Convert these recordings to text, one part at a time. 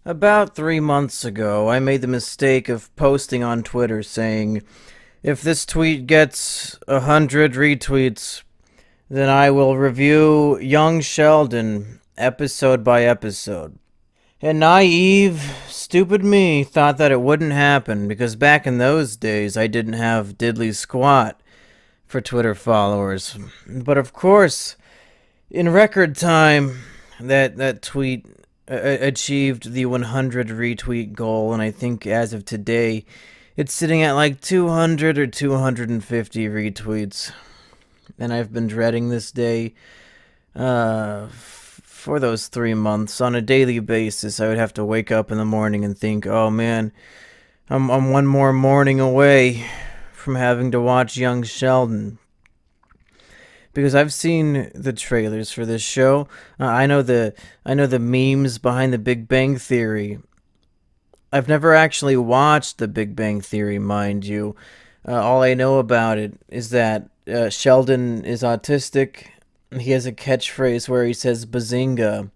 About 3 months ago, I made the mistake of posting on Twitter saying, if this tweet gets 100 retweets, then I will review Young Sheldon episode by episode. And naive, stupid me thought that it wouldn't happen because back in those days I didn't have diddly squat for Twitter followers. But of course, in record time, that tweet achieved the 100 retweet goal, and I think as of today, it's sitting at like 200 or 250 retweets. And I've been dreading this day for those 3 months. On a daily basis, I would have to wake up in the morning and think, oh man, I'm one more morning away from having to watch Young Sheldon. Because I've seen the trailers for this show. I know the memes behind the Big Bang Theory. I've never actually watched the Big Bang Theory, mind you. All I know about it is that Sheldon is autistic. He has a catchphrase where he says "bazinga,"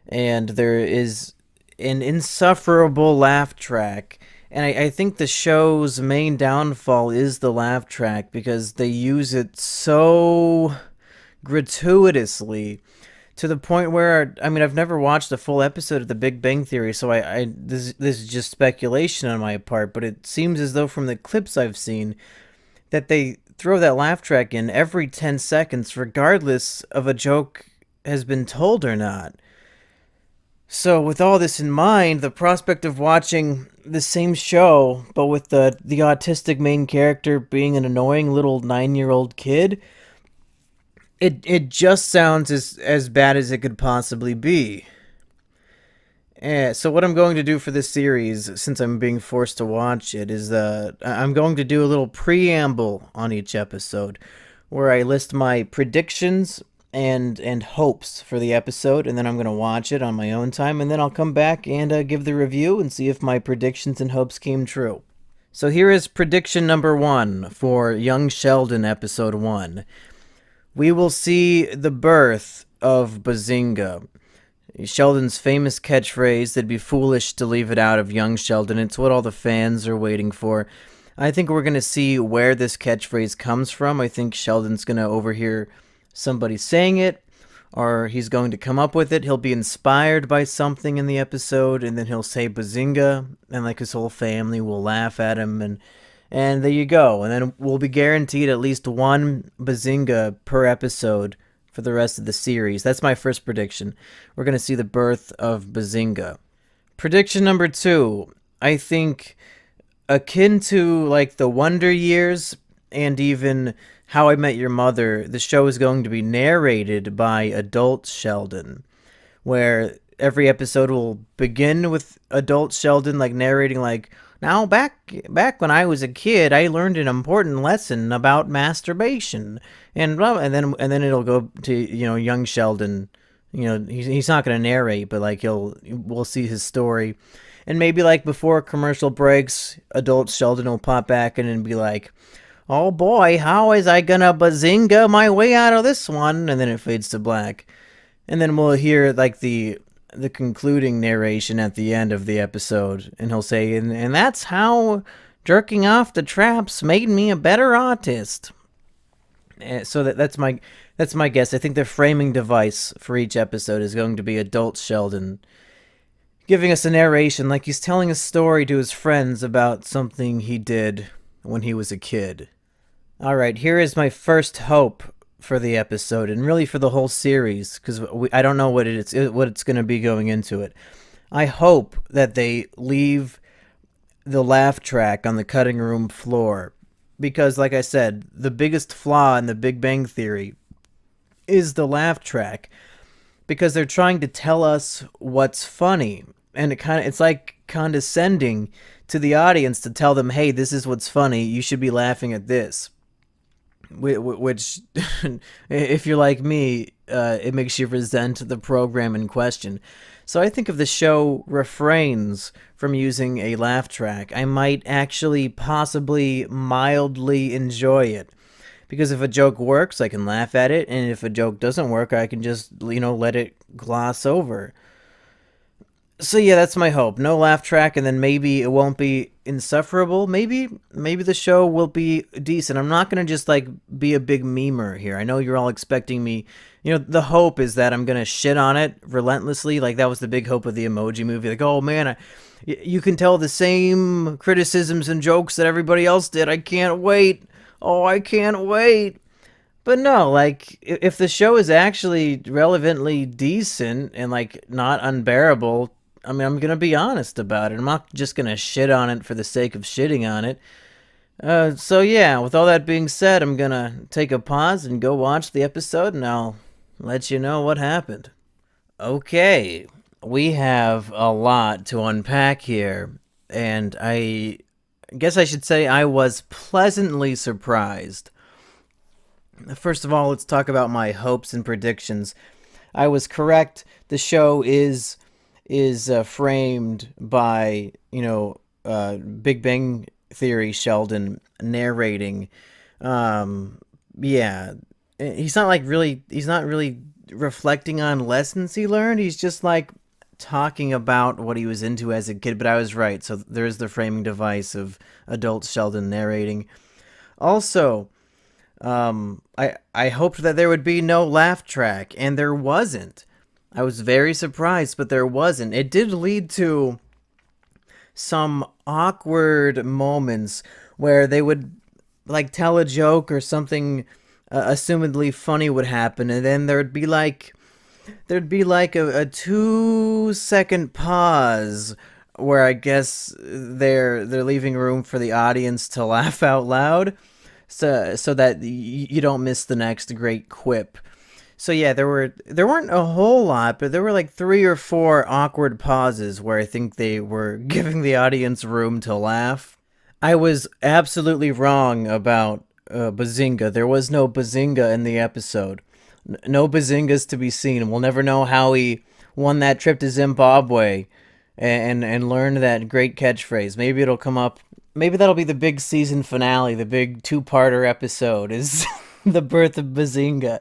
and there is an insufferable laugh track. And I think the show's main downfall is the laugh track because they use it so gratuitously to the point where I mean I've never watched a full episode of The Big Bang Theory, so I this is just speculation on my part, but it seems as though from the clips I've seen that they throw that laugh track in every 10 seconds regardless of a joke has been told or not. So, with all this in mind, the prospect of watching the same show, but with the autistic main character being an annoying little 9-year-old kid, it just sounds as bad as it could possibly be. So what I'm going to do for this series, since I'm being forced to watch it, is I'm going to do a little preamble on each episode, where I list my predictions and hopes for the episode, and then I'm going to watch it on my own time, and then I'll come back and give the review and see if my predictions and hopes came true. So here is prediction number 1 for Young Sheldon episode 1. We will see the birth of Bazinga. Sheldon's famous catchphrase, that'd be foolish to leave it out of Young Sheldon. It's what all the fans are waiting for. I think we're going to see where this catchphrase comes from. I think Sheldon's going to overhear somebody saying it, or he's going to come up with it. He'll be inspired by something in the episode, and then he'll say Bazinga, and like his whole family will laugh at him, and there you go. And then we'll be guaranteed at least one Bazinga per episode for the rest of the series. That's my first prediction. We're going to see the birth of Bazinga. Prediction number 2. I think akin to like the Wonder Years and even How I Met Your Mother, the show is going to be narrated by adult Sheldon, where every episode will begin with adult Sheldon like narrating like, now back when I was a kid, I learned an important lesson about masturbation, and then it'll go to young Sheldon. He's not gonna narrate, but like we'll see his story, and maybe like before commercial breaks, adult Sheldon will pop back in and be like, "Oh boy, how is I gonna bazinga my way out of this one?" And then it fades to black, and then we'll hear like the concluding narration at the end of the episode, and he'll say, and that's how jerking off the traps made me a better artist. So that's my guess. I think the framing device for each episode is going to be adult Sheldon giving us a narration like he's telling a story to his friends about something he did when he was a kid. All right, here is my first hope for the episode, and really for the whole series, because I don't know what it's going to be going into it. I hope that they leave the laugh track on the cutting room floor, because, like I said, the biggest flaw in the Big Bang Theory is the laugh track, because they're trying to tell us what's funny, and it's like condescending to the audience to tell them, hey, this is what's funny, you should be laughing at this. Which, if you're like me, it makes you resent the program in question. So I think if the show refrains from using a laugh track, I might actually possibly mildly enjoy it. Because if a joke works, I can laugh at it, and if a joke doesn't work, I can just, let it gloss over. So yeah, that's my hope. No laugh track, and then maybe it won't be insufferable. Maybe the show will be decent. I'm not gonna just like be a big memer here. I know you're all expecting me. The hope is that I'm gonna shit on it relentlessly. Like that was the big hope of the Emoji Movie. Like, oh man, you can tell the same criticisms and jokes that everybody else did. I can't wait. Oh, I can't wait. But no, like if the show is actually relevantly decent and like not unbearable, I mean, I'm gonna be honest about it. I'm not just gonna shit on it for the sake of shitting on it. So yeah, with all that being said, I'm gonna take a pause and go watch the episode, and I'll let you know what happened. Okay, we have a lot to unpack here, and I guess I should say I was pleasantly surprised. First of all, let's talk about my hopes and predictions. I was correct. The show is framed by Big Bang Theory Sheldon narrating. Yeah, he's not really reflecting on lessons he learned. He's just like talking about what he was into as a kid. But I was right. So there is the framing device of adult Sheldon narrating. Also, I hoped that there would be no laugh track, and there wasn't. I was very surprised, but there wasn't. It did lead to some awkward moments where they would like tell a joke or something assumedly funny would happen, and then there'd be like a 2 second pause where I guess they're leaving room for the audience to laugh out loud, so that you don't miss the next great quip. So yeah, there weren't a whole lot, but there were like 3 or 4 awkward pauses where I think they were giving the audience room to laugh. I was absolutely wrong about Bazinga. There was no Bazinga in the episode. No Bazingas to be seen. We'll never know how he won that trip to Zimbabwe and learned that great catchphrase. Maybe it'll come up. Maybe that'll be the big season finale, the big two-parter episode is the birth of Bazinga.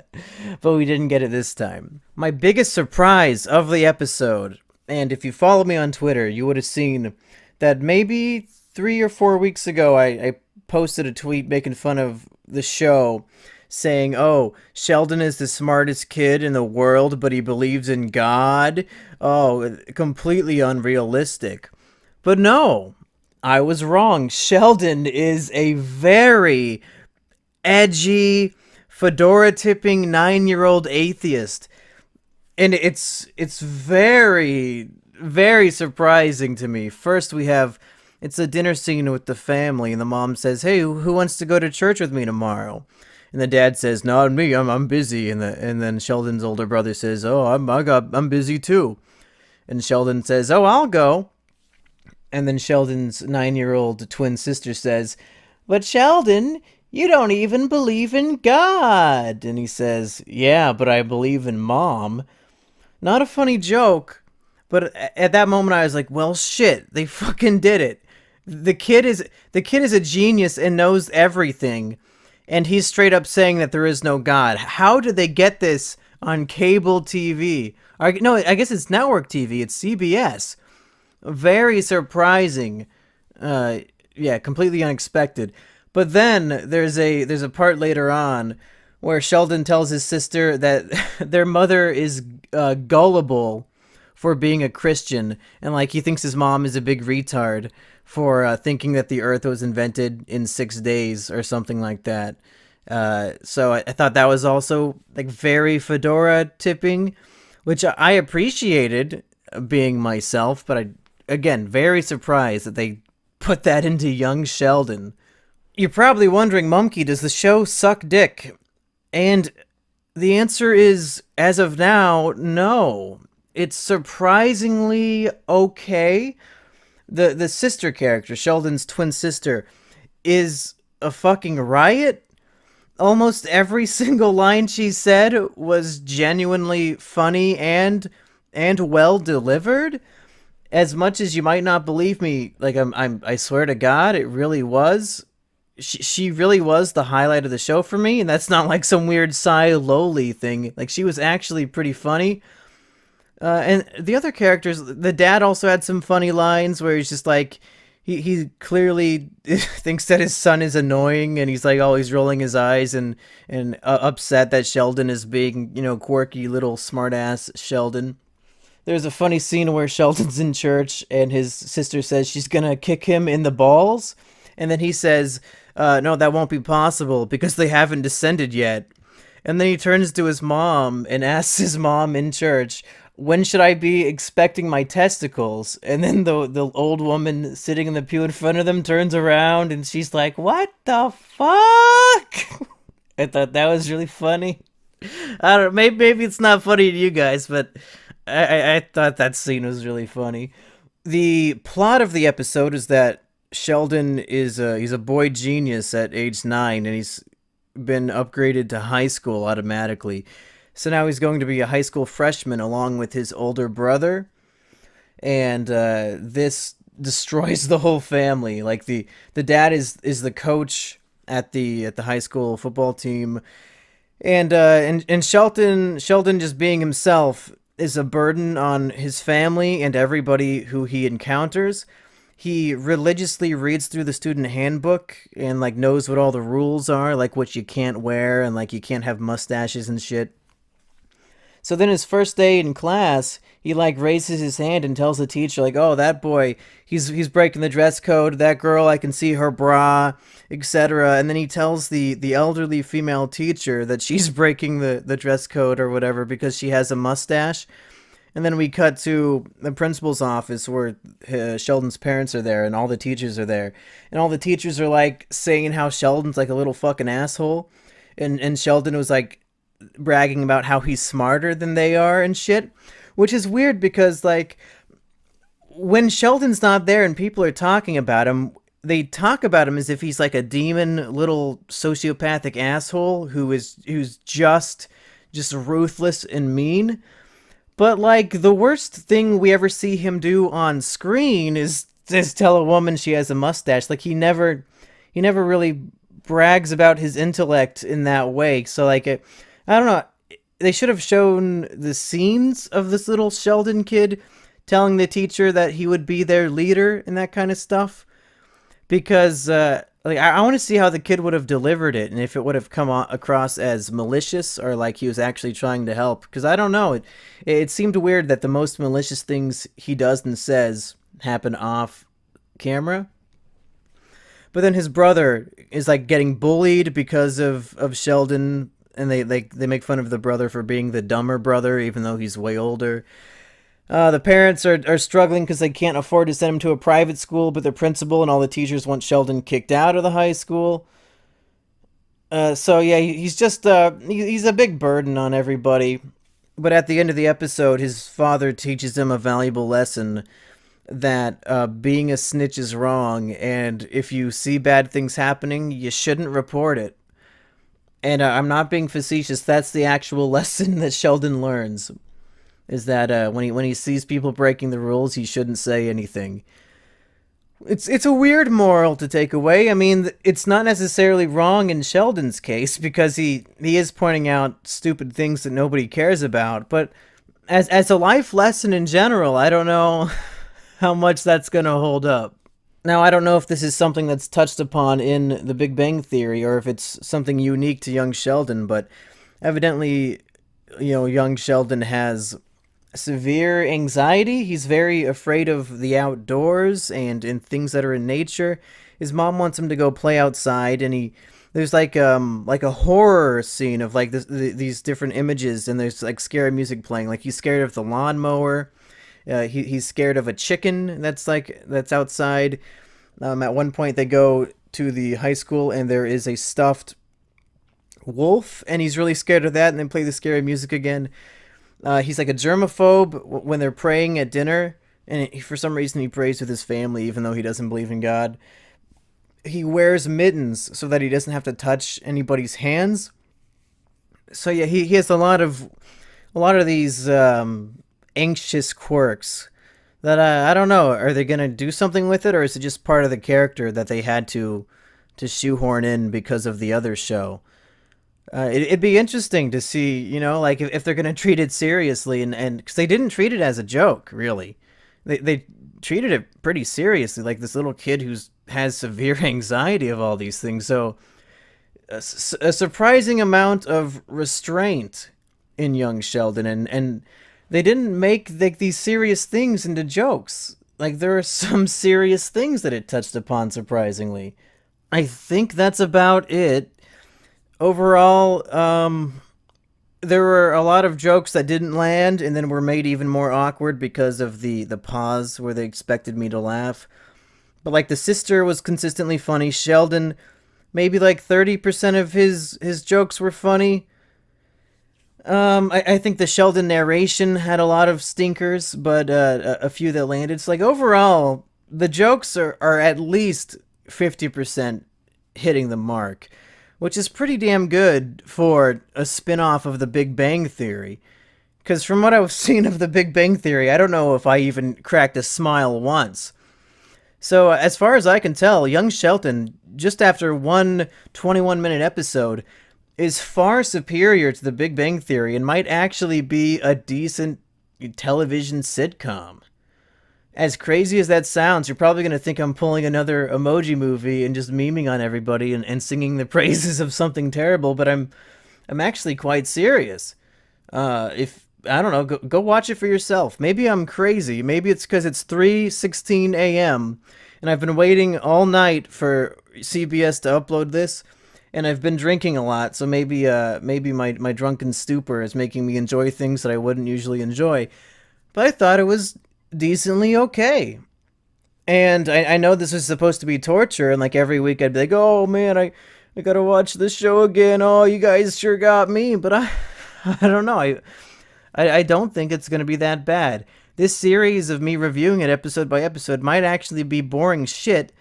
But we didn't get it this time. My biggest surprise of the episode, and if you follow me on Twitter, you would have seen that maybe 3 or 4 weeks ago I posted a tweet making fun of the show, saying, oh, Sheldon is the smartest kid in the world, but he believes in God. Oh, completely unrealistic. But no, I was wrong. Sheldon is a very edgy, fedora tipping 9-year-old atheist. And it's very, very surprising to me. First, it's a dinner scene with the family, and the mom says, hey, who wants to go to church with me tomorrow? And the dad says, not me, I'm busy. And then Sheldon's older brother says, oh, I'm busy too. And Sheldon says, oh, I'll go. And then Sheldon's 9-year-old twin sister says, but Sheldon, you don't even believe in God. And he says, yeah, but I believe in Mom. Not a funny joke, but at that moment I was like, well, shit, they fucking did it. The kid is a genius and knows everything, and he's straight up saying that there is no God. How did they get this on cable TV? No, I guess it's network TV. It's CBS. Very surprising. Yeah, completely unexpected. But then there's a part later on where Sheldon tells his sister that their mother is gullible for being a Christian, and like he thinks his mom is a big retard for thinking that the Earth was invented in 6 days or something like that. So I thought that was also like very fedora tipping, which I appreciated being myself, but again, very surprised that they put that into Young Sheldon. You're probably wondering, Mumkey, does the show suck dick? And the answer is, as of now, no. It's surprisingly okay. The sister character, Sheldon's twin sister, is a fucking riot. Almost every single line she said was genuinely funny and well delivered. As much as you might not believe me, like I swear to God, it really was. She really was the highlight of the show for me, and that's not like some weird Cy Lowly thing. Like, she was actually pretty funny. And the other characters, the dad also had some funny lines where he's just like, he clearly thinks that his son is annoying, and he's like always rolling his eyes and upset that Sheldon is being, quirky little smartass Sheldon. There's a funny scene where Sheldon's in church and his sister says she's gonna kick him in the balls, and then he says, "No, that won't be possible because they haven't descended yet." And then he turns to his mom and asks his mom in church, "When should I be expecting my testicles?" And then the old woman sitting in the pew in front of them turns around and she's like, "What the fuck?" I thought that was really funny. I don't know, maybe it's not funny to you guys, but I thought that scene was really funny. The plot of the episode is that Sheldon he's a boy genius at age 9, and he's been upgraded to high school automatically. So now he's going to be a high school freshman along with his older brother, and this destroys the whole family. Like the dad is the coach at the high school football team, and Sheldon just being himself is a burden on his family and everybody who he encounters. He religiously reads through the student handbook and like knows what all the rules are, like what you can't wear and like you can't have mustaches and shit. So then his first day in class, he like raises his hand and tells the teacher like, "Oh, that boy, he's breaking the dress code. That girl, I can see her bra, etc." And then he tells the elderly female teacher that she's breaking the dress code or whatever because she has a mustache. And then we cut to the principal's office where Sheldon's parents are there and all the teachers are there. And all the teachers are like saying how Sheldon's like a little fucking asshole. And Sheldon was like bragging about how he's smarter than they are and shit. Which is weird because like when Sheldon's not there and people are talking about him, they talk about him as if he's like a demon little sociopathic asshole who's just ruthless and mean. But like the worst thing we ever see him do on screen is tell a woman she has a mustache. Like he never really brags about his intellect in that way. So like I don't know. They should have shown the scenes of this little Sheldon kid telling the teacher that he would be their leader and that kind of stuff. Because like I want to see how the kid would have delivered it and if it would have come across as malicious or like he was actually trying to help. Because I don't know, it seemed weird that the most malicious things he does and says happen off camera. But then his brother is like getting bullied because of Sheldon, and they make fun of the brother for being the dumber brother even though he's way older. The parents are struggling because they can't afford to send him to a private school, but the principal and all the teachers want Sheldon kicked out of the high school. So yeah, he's just he's a big burden on everybody. But at the end of the episode, his father teaches him a valuable lesson that being a snitch is wrong, and if you see bad things happening, you shouldn't report it. And I'm not being facetious. That's the actual lesson that Sheldon learns. Is that when he sees people breaking the rules, he shouldn't say anything. It's a weird moral to take away. I mean, it's not necessarily wrong in Sheldon's case because he is pointing out stupid things that nobody cares about. But as a life lesson in general, I don't know how much that's gonna hold up. Now, I don't know if this is something that's touched upon in The Big Bang Theory or if it's something unique to Young Sheldon, but evidently, Young Sheldon has severe anxiety. He's very afraid of the outdoors and in things that are in nature. His mom wants him to go play outside, and there's like a horror scene of like these different images, and there's like scary music playing. Like he's scared of the lawnmower. He's scared of a chicken that's outside. At one point, they go to the high school, and there is a stuffed wolf, and he's really scared of that. And then play the scary music again. He's like a germaphobe when they're praying at dinner, and for some reason he prays with his family even though he doesn't believe in God. He wears mittens so that he doesn't have to touch anybody's hands. So yeah, he has a lot of these anxious quirks that I don't know. Are they gonna do something with it, or is it just part of the character that they had to shoehorn in because of the other show? It'd be interesting to see, like if they're going to treat it seriously, and because they didn't treat it as a joke, really, they treated it pretty seriously, like this little kid who's has severe anxiety of all these things. So a surprising amount of restraint in Young Sheldon, and they didn't make like these serious things into jokes. Like there are some serious things that it touched upon, surprisingly. I think that's about it. Overall, there were a lot of jokes that didn't land and then were made even more awkward because of the pause where they expected me to laugh. But like the sister was consistently funny. Sheldon, maybe like 30% of his jokes were funny. I think the Sheldon narration had a lot of stinkers, but a few that landed. It's like overall, the jokes are at least 50% hitting the mark, which is pretty damn good for a spin off of The Big Bang Theory. Because from what I've seen of The Big Bang Theory, I don't know if I even cracked a smile once. So, as far as I can tell, Young Sheldon, just after one 21-minute episode, is far superior to The Big Bang Theory and might actually be a decent television sitcom. As crazy as that sounds, you're probably going to think I'm pulling another emoji movie and just memeing on everybody and singing the praises of something terrible, but I'm actually quite serious. If I don't know, go watch it for yourself. Maybe I'm crazy. Maybe it's because it's 3:16 a.m. and I've been waiting all night for CBS to upload this, and I've been drinking a lot. So maybe my drunken stupor is making me enjoy things that I wouldn't usually enjoy. But I thought it was decently okay. And I know this is supposed to be torture, and like every week I'd be like, oh man, I gotta watch this show again. Oh, you guys sure got me. But I don't know. I don't think it's going to be that bad. This series of me reviewing it episode by episode might actually be boring shit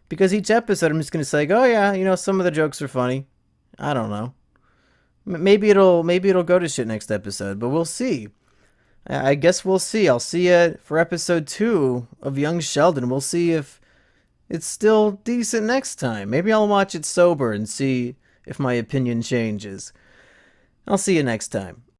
because each episode I'm just going to say, oh yeah, some of the jokes are funny. I don't know. Maybe it'll go to shit next episode, but we'll see. I guess we'll see. I'll see you for episode 2 of Young Sheldon. We'll see if it's still decent next time. Maybe I'll watch it sober and see if my opinion changes. I'll see you next time.